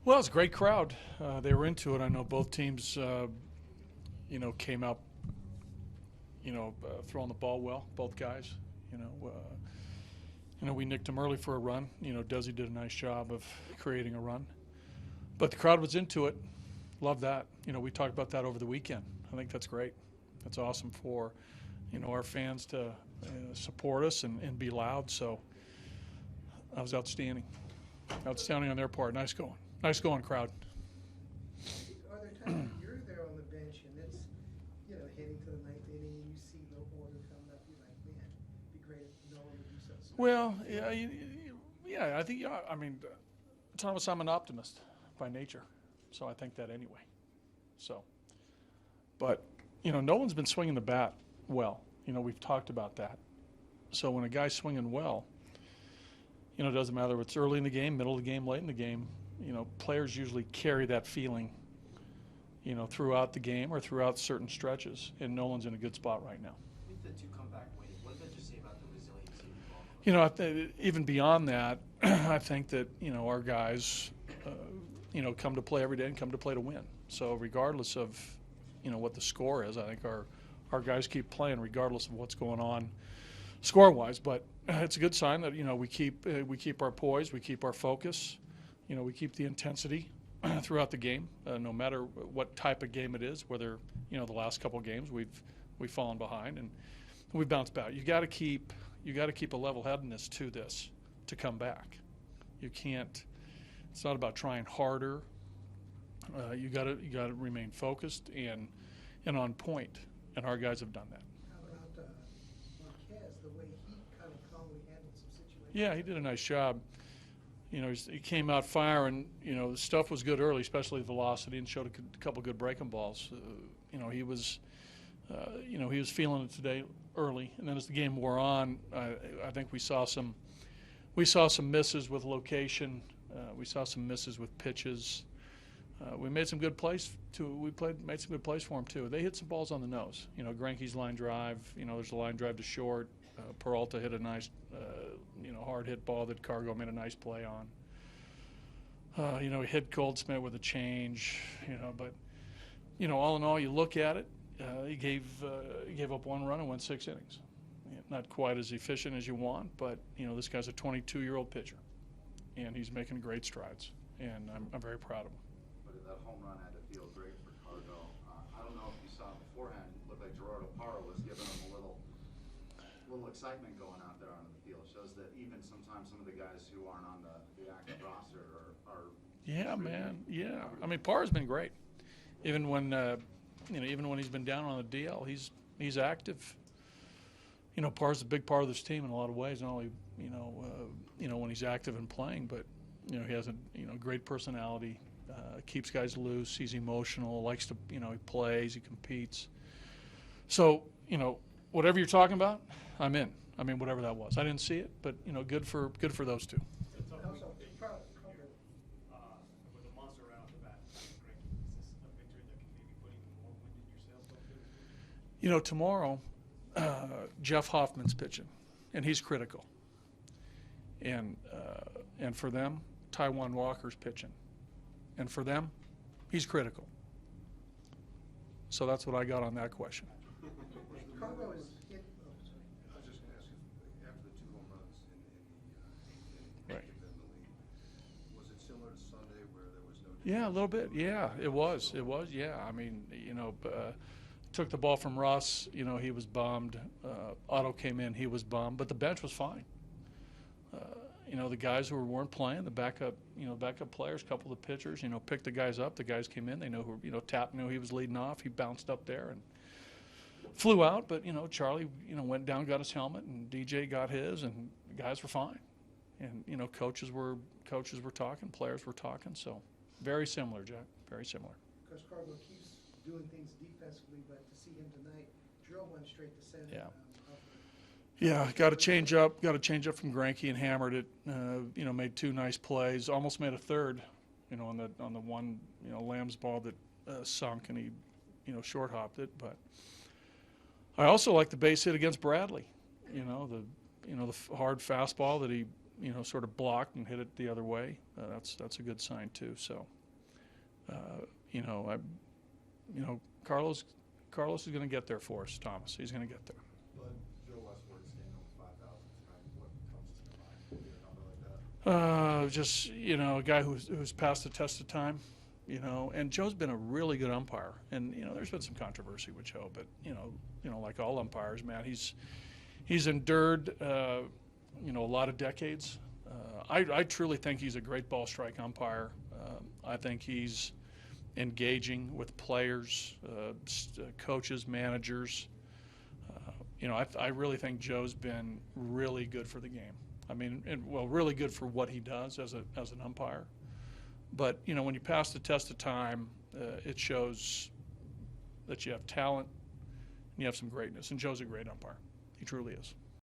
Well, it's a great crowd. They were into it. I know both teams, came out, throwing the ball well, both guys. We nicked them early for a run. Desi did a nice job of creating a run. But the crowd was into it. Love that. We talked about that over the weekend. I think that's great. That's awesome for, our fans to support us and be loud. So that was outstanding. Outstanding on their part. Nice going. Nice going, crowd. Are there times you're there on the bench and it's, heading to the ninth inning and you see no order coming up, you're like, man, it'd be great if no one would do something. Well, I think, Thomas, I'm an optimist by nature, so I think that anyway. So, but, no one's been swinging the bat well. We've talked about that. So when a guy's swinging well, it doesn't matter if it's early in the game, middle of the game, late in the game, players usually carry that feeling, throughout the game or throughout certain stretches, and Nolan's in a good spot right now. With the two comeback wins, what did you say about the resiliency of the ball? Even beyond that, I think that, our guys, come to play every day and come to play to win. So regardless of, what the score is, I think our guys keep playing regardless of what's going on score-wise. But it's a good sign that, we keep our poise, we keep our focus, we keep the intensity throughout the game, no matter what type of game it is. Whether the last couple of games we've fallen behind and we've bounced back. You got to keep a level-headedness to this to come back. You can't. It's not about trying harder. You got to remain focused and on point, and our guys have done that. How about Marquez, the way he kind of calmly handled some situations? Yeah, he did a nice job. He came out firing. The stuff was good early, especially velocity, and showed a couple good breaking balls. He was feeling it today early, and then as the game wore on, I think we saw some misses with location. We saw some misses with pitches. We made some good plays too. Made some good plays for him too. They hit some balls on the nose. Greinke's line drive. There's a line drive to short. Peralta hit a nice, hard hit ball that Cargo made a nice play on. He hit Goldsmith with a change. But all in all, you look at it. He gave up one run and went 6 innings. Not quite as efficient as you want, but this guy's a 22-year-old pitcher, and he's making great strides, and I'm very proud of him. But that home run had to feel great for Cargo. I don't know if you saw beforehand. It looked like Gerardo Parra was giving him a little excitement going out there onto the field. It shows that even sometimes some of the guys who aren't on the active roster are yeah, man. Yeah. Parra's been great. Even when he's been down on the DL, he's active. Parra's a big part of this team in a lot of ways. Not only when he's active and playing, but he has a great personality. Keeps guys loose. He's emotional. Likes to he plays. He competes. So whatever you're talking about, I'm in. Whatever that was. I didn't see it, but good for those two. With a monster right off the bat, is this a victory that can maybe put even more wind in your sails? Tomorrow, Jeff Hoffman's pitching, and he's critical. And for them, Taijuan Walker's pitching, and for them, he's critical. So that's what I got on that question. Cargo is hit. I was just going to ask you, after the 2 home runs in the Right. lead, was it similar to Sunday where there was no? Yeah, a little bit. Yeah, it was. Yeah, took the ball from Russ. He was bummed. Otto came in. He was bummed, but the bench was fine. The guys who weren't playing, the backup players, a couple of the pitchers, picked the guys up. The guys came in. They know who. Tapp knew he was leading off. He bounced up there and flew out. But Charlie, went down, got his helmet, and DJ got his, and the guys were fine. And coaches were talking, players were talking. So very similar, Jack. Very similar. Because Cargo keeps doing things defensively, but to see him tonight drill one straight to center. Yeah. Yeah, got to change up. Got to change up from Greinke and hammered it. Made 2 nice plays. Almost made a third. On the one Lamb's ball that sunk, and he short hopped it. But I also like the base hit against Bradley. The hard fastball that he sort of blocked and hit it the other way. That's a good sign too. So Carlos is going to get there for us, Thomas. He's going to get there. But Joe Westbrook standing over 5,000 tonight, what comes to your mind? Will be a number like that? Just a guy who's passed the test of time, and Joe's been a really good umpire. And there's been some controversy with Joe, but like all umpires, man, he's endured a lot of decades. I truly think he's a great ball strike umpire. I think he's engaging with players, coaches, managers. I really think Joe's been really good for the game. I mean, really good for what he does as an umpire. But when you pass the test of time, it shows that you have talent and you have some greatness. And Joe's a great umpire. He truly is.